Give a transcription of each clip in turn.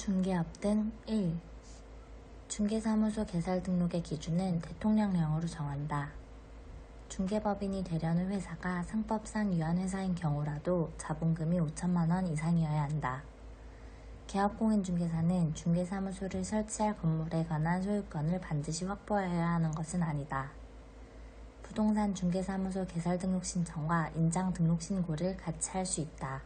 중개업 등 1. 중개사무소 개설 등록의 기준은 대통령령으로 정한다. 중개법인이 되려는 회사가 상법상 유한회사인 경우라도 자본금이 5천만 원 이상이어야 한다. 개업공인중개사는 중개사무소를 설치할 건물에 관한 소유권을 반드시 확보하여야 하는 것은 아니다. 부동산 중개사무소 개설 등록 신청과 인장 등록 신고를 같이 할 수 있다.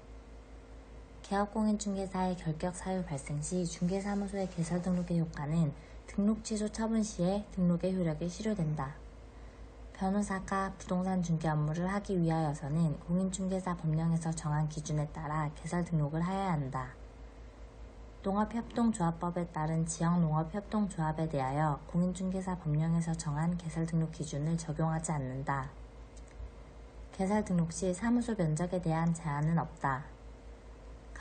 개업공인중개사의 결격 사유 발생 시 중개사무소의 개설 등록의 효과는 등록 취소 처분 시에 등록의 효력이 실효된다. 변호사가 부동산 중개 업무를 하기 위하여서는 공인중개사 법령에서 정한 기준에 따라 개설 등록을 하여야 한다. 농업협동조합법에 따른 지역농업협동조합에 대하여 공인중개사 법령에서 정한 개설 등록 기준을 적용하지 않는다. 개설 등록 시 사무소 면적에 대한 제한은 없다.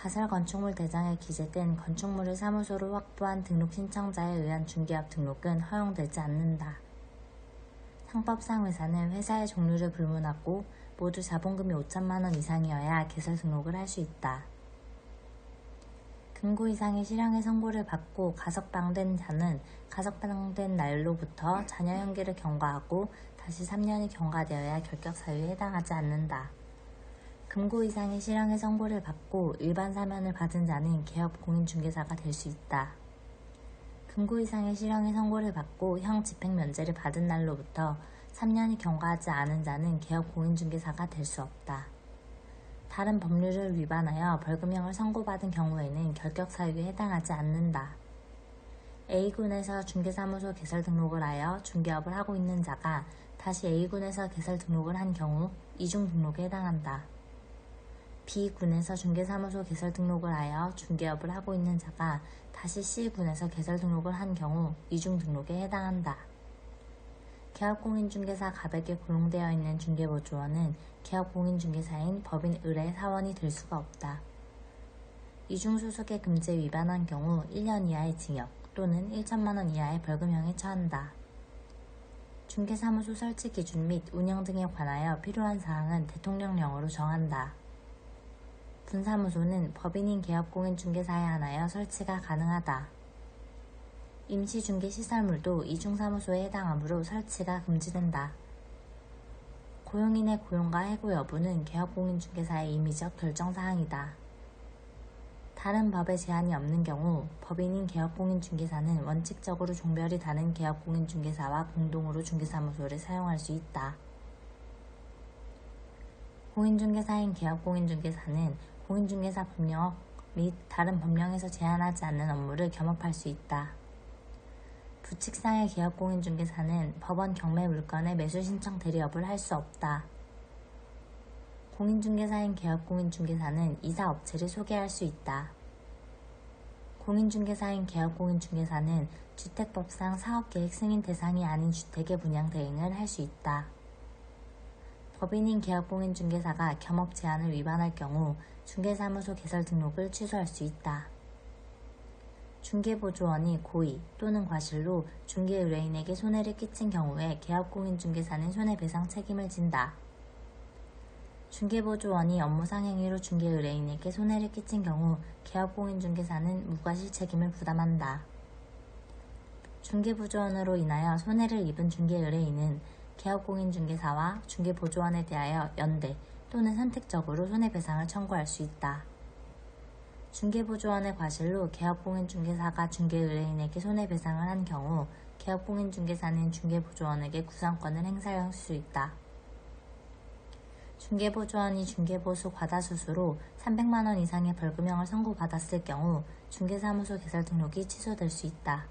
가설 건축물 대장에 기재된 건축물을 사무소로 확보한 등록 신청자에 의한 중개업 등록은 허용되지 않는다. 상법상 회사는 회사의 종류를 불문하고 모두 자본금이 5천만 원 이상이어야 개설 등록을 할 수 있다. 금고 이상의 실형의 선고를 받고 가석방된 자는 가석방된 날로부터 자녀 형기를 경과하고 다시 3년이 경과되어야 결격 사유에 해당하지 않는다. 금고 이상의 실형의 선고를 받고 일반 사면을 받은 자는 개업 공인중개사가 될 수 있다. 금고 이상의 실형의 선고를 받고 형 집행 면제를 받은 날로부터 3년이 경과하지 않은 자는 개업 공인중개사가 될 수 없다. 다른 법률을 위반하여 벌금형을 선고받은 경우에는 결격 사유에 해당하지 않는다. A군에서 중개사무소 개설 등록을 하여 중개업을 하고 있는 자가 다시 A군에서 개설 등록을 한 경우 이중 등록에 해당한다. B군에서 중개사무소 개설 등록을 하여 중개업을 하고 있는 자가 다시 C군에서 개설 등록을 한 경우 이중 등록에 해당한다. 개업공인중개사 가백에 고용되어 있는 중개보조원은 개업공인중개사인 법인 을의 사원이 될 수가 없다. 이중소속의 금지에 위반한 경우 1년 이하의 징역 또는 1천만 원 이하의 벌금형에 처한다. 중개사무소 설치 기준 및 운영 등에 관하여 필요한 사항은 대통령령으로 정한다. 분사무소는 법인인 개업공인중개사에 한하여 설치가 가능하다. 임시중개시설물도 이중사무소에 해당하므로 설치가 금지된다. 고용인의 고용과 해고 여부는 개업공인중개사의 임의적 결정사항이다. 다른 법에 제한이 없는 경우 법인인 개업공인중개사는 원칙적으로 종별이 다른 개업공인중개사와 공동으로 중개사무소를 사용할 수 있다. 공인중개사인 개업공인중개사는 공인중개사 법령 및 다른 법령에서 제한하지 않는 업무를 겸업할 수 있다. 부칙상의 개업공인중개사는 법원 경매 물건의 매수 신청 대리업을 할 수 없다. 공인중개사인 개업공인중개사는 이사업체를 소개할 수 있다. 공인중개사인 개업공인중개사는 주택법상 사업계획 승인 대상이 아닌 주택의 분양 대행을 할 수 있다. 법인인 개업공인중개사가 겸업 제한을 위반할 경우 중개사무소 개설 등록을 취소할 수 있다. 중개보조원이 고의 또는 과실로 중개 의뢰인에게 손해를 끼친 경우에 개업공인중개사는 손해배상 책임을 진다. 중개보조원이 업무상 행위로 중개 의뢰인에게 손해를 끼친 경우 개업공인중개사는 무과실 책임을 부담한다. 중개보조원으로 인하여 손해를 입은 중개 의뢰인은 개업공인중개사와 중개보조원에 대하여 연대 또는 선택적으로 손해배상을 청구할 수 있다. 중개보조원의 과실로 개업공인중개사가 중개 의뢰인에게 손해배상을 한 경우 개업공인중개사는 중개보조원에게 구상권을 행사할 수 있다. 중개보조원이 중개보수 과다수수로 300만 원 이상의 벌금형을 선고받았을 경우 중개사무소 개설 등록이 취소될 수 있다.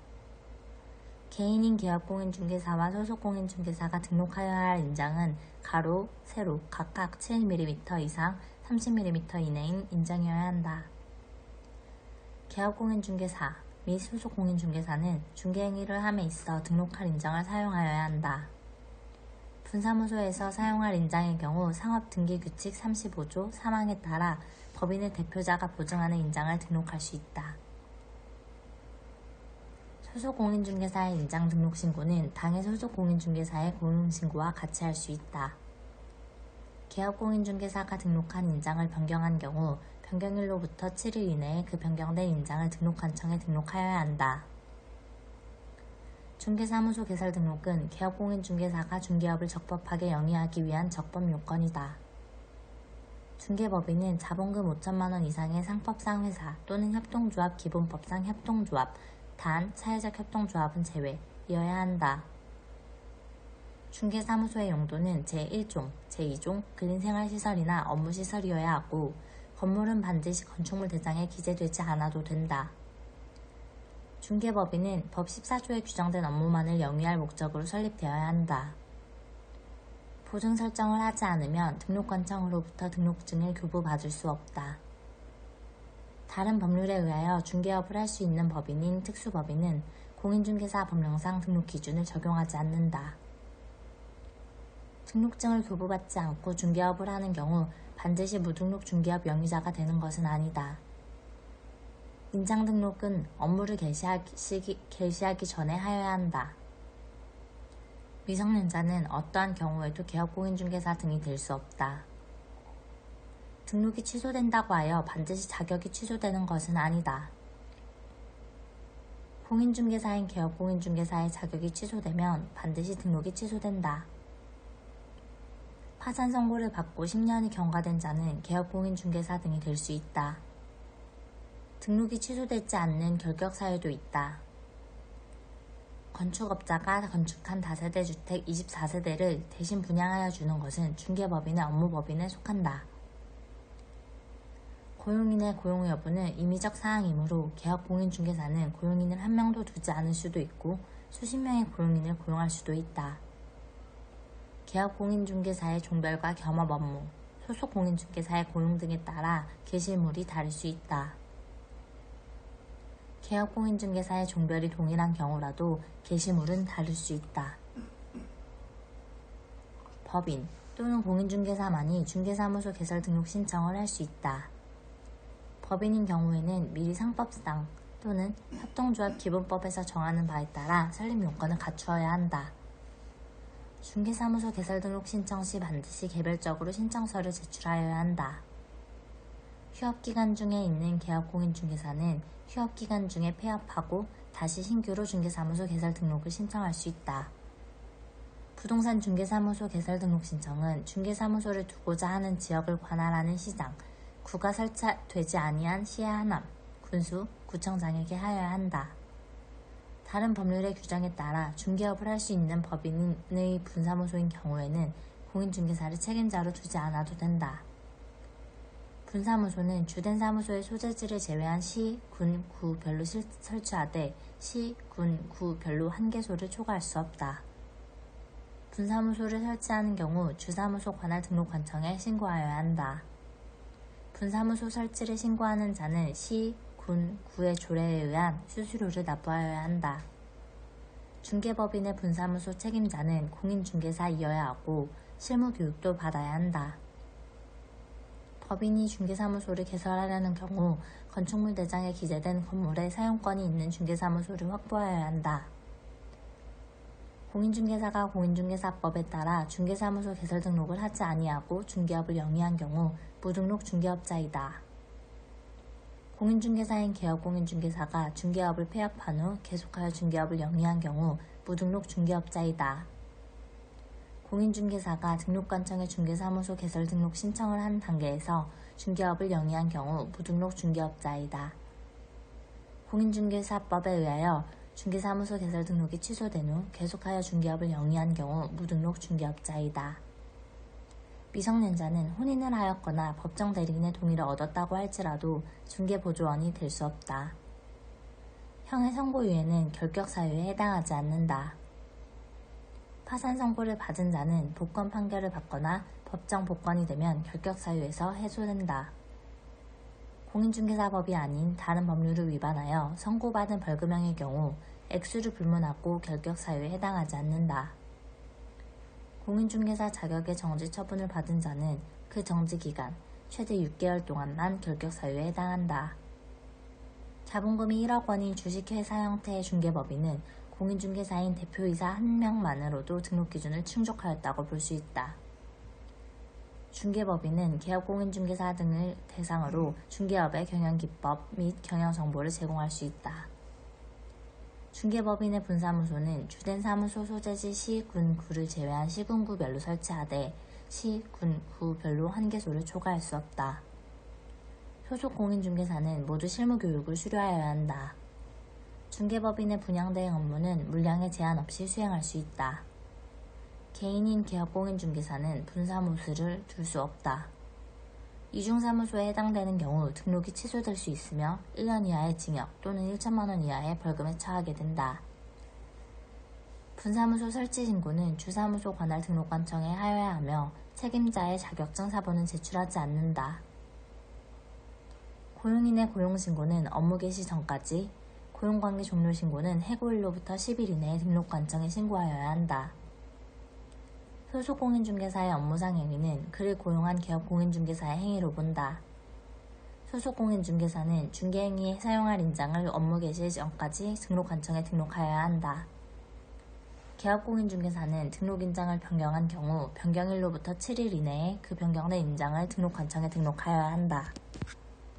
개인인 개업공인중개사와 소속공인중개사가 등록하여야 할 인장은 가로, 세로 각각 7mm 이상 30mm 이내인 인장이어야 한다. 개업공인중개사 및 소속공인중개사는 중개행위를 함에 있어 등록할 인장을 사용하여야 한다. 분사무소에서 사용할 인장의 경우 상업등기규칙 35조 3항에 따라 법인의 대표자가 보증하는 인장을 등록할 수 있다. 소속공인중개사의 인장 등록신고는 당해 소속공인중개사의 공인신고와 같이 할 수 있다. 개업공인중개사가 등록한 인장을 변경한 경우 변경일로부터 7일 이내에 그 변경된 인장을 등록관청에 등록하여야 한다. 중개사무소 개설 등록은 개업공인중개사가 중개업을 적법하게 영위하기 위한 적법 요건이다. 중개법인은 자본금 5천만 원 이상의 상법상 회사 또는 협동조합 기본법상 협동조합, 단 사회적 협동조합은 제외이어야 한다. 중개사무소의 용도는 제1종, 제2종 근린생활시설이나 업무시설이어야 하고 건물은 반드시 건축물 대장에 기재되지 않아도 된다. 중개법인은 법 14조에 규정된 업무만을 영위할 목적으로 설립되어야 한다. 보증 설정을 하지 않으면 등록관청으로부터 등록증을 교부받을 수 없다. 다른 법률에 의하여 중개업을 할 수 있는 법인인 특수법인은 공인중개사 법령상 등록 기준을 적용하지 않는다. 등록증을 교부받지 않고 중개업을 하는 경우 반드시 무등록 중개업 영위자가 되는 것은 아니다. 인장 등록은 업무를 개시하기 전에 하여야 한다. 미성년자는 어떠한 경우에도 개업공인중개사 등이 될 수 없다. 등록이 취소된다고 하여 반드시 자격이 취소되는 것은 아니다. 공인중개사인 개업공인중개사의 자격이 취소되면 반드시 등록이 취소된다. 파산 선고를 받고 10년이 경과된 자는 개업공인중개사 등이 될 수 있다. 등록이 취소되지 않는 결격 사유도 있다. 건축업자가 건축한 다세대 주택 24세대를 대신 분양하여 주는 것은 중개법인의 업무법인에 속한다. 고용인의 고용 여부는 임의적 사항이므로 개업공인중개사는 고용인을 한 명도 두지 않을 수도 있고 수십 명의 고용인을 고용할 수도 있다. 개업공인중개사의 종별과 겸업 업무, 소속 공인중개사의 고용 등에 따라 게시물이 다를 수 있다. 개업공인중개사의 종별이 동일한 경우라도 게시물은 다를 수 있다. 법인 또는 공인중개사만이 중개사무소 개설 등록 신청을 할 수 있다. 법인인 경우에는 미리 상법상 또는 협동조합 기본법에서 정하는 바에 따라 설립 요건을 갖추어야 한다. 중개사무소 개설 등록 신청 시 반드시 개별적으로 신청서를 제출하여야 한다. 휴업기간 중에 있는 개업공인중개사는 휴업기간 중에 폐업하고 다시 신규로 중개사무소 개설 등록을 신청할 수 있다. 부동산 중개사무소 개설 등록 신청은 중개사무소를 두고자 하는 지역을 관할하는 시장, 구가 설치되지 아니한 시의 하남, 군수, 구청장에게 하여야 한다. 다른 법률의 규정에 따라 중개업을 할 수 있는 법인의 분사무소인 경우에는 공인중개사를 책임자로 두지 않아도 된다. 분사무소는 주된 사무소의 소재지를 제외한 시, 군, 구별로 설치하되 시, 군, 구별로 한 개소를 초과할 수 없다. 분사무소를 설치하는 경우 주사무소 관할 등록관청에 신고하여야 한다. 분사무소 설치를 신고하는 자는 시, 군, 구의 조례에 의한 수수료를 납부하여야 한다. 중개법인의 분사무소 책임자는 공인중개사이어야 하고 실무교육도 받아야 한다. 법인이 중개사무소를 개설하려는 경우 건축물 대장에 기재된 건물에 사용권이 있는 중개사무소를 확보하여야 한다. 공인중개사가 공인중개사법에 따라 중개사무소 개설 등록을 하지 아니하고 중개업을 영위한 경우 무등록 중개업자이다. 공인중개사인 개업공인중개사가 중개업을 폐업한 후 계속하여 중개업을 영위한 경우 무등록 중개업자이다. 공인중개사가 등록관청에 중개사무소 개설 등록 신청을 한 단계에서 중개업을 영위한 경우 무등록 중개업자이다. 공인중개사법에 의하여 중개사무소 개설 등록이 취소된 후 계속하여 중개업을 영위한 경우 무등록 중개업자이다. 미성년자는 혼인을 하였거나 법정 대리인의 동의를 얻었다고 할지라도 중개보조원이 될 수 없다. 형의 선고유예는 결격 사유에 해당하지 않는다. 파산 선고를 받은 자는 복권 판결을 받거나 법정 복권이 되면 결격 사유에서 해소된다. 공인중개사법이 아닌 다른 법률을 위반하여 선고받은 벌금형의 경우 액수를 불문하고 결격 사유에 해당하지 않는다. 공인중개사 자격의 정지 처분을 받은 자는 그 정지 기간 최대 6개월 동안만 결격 사유에 해당한다. 자본금이 1억 원인 주식회사 형태의 중개법인은 공인중개사인 대표이사 1명만으로도 등록기준을 충족하였다고 볼 수 있다. 중개법인은 개업공인중개사 등을 대상으로 중개업의 경영기법 및 경영정보를 제공할 수 있다. 중개법인의 분사무소는 주된 사무소 소재지 시, 군, 구를 제외한 시군구별로 설치하되 시, 군, 구별로 한 개소를 초과할 수 없다. 소속 공인중개사는 모두 실무교육을 수료하여야 한다. 중개법인의 분양대행 업무는 물량에 제한 없이 수행할 수 있다. 개인인 개업공인중개사는 분사무소를 둘 수 없다. 이중사무소에 해당되는 경우 등록이 취소될 수 있으며 1년 이하의 징역 또는 1천만 원 이하의 벌금에 처하게 된다. 분사무소 설치 신고는 주사무소 관할 등록관청에 하여야 하며 책임자의 자격증 사본은 제출하지 않는다. 고용인의 고용신고는 업무 개시 전까지, 고용관계 종료 신고는 해고일로부터 10일 이내에 등록관청에 신고하여야 한다. 소속 공인중개사의 업무상 행위는 그를 고용한 개업 공인중개사의 행위로 본다. 소속 공인중개사는 중개행위에 사용할 인장을 업무 개시 전까지 등록관청에 등록하여야 한다. 개업 공인중개사는 등록 인장을 변경한 경우 변경일로부터 7일 이내에 그 변경된 인장을 등록관청에 등록하여야 한다.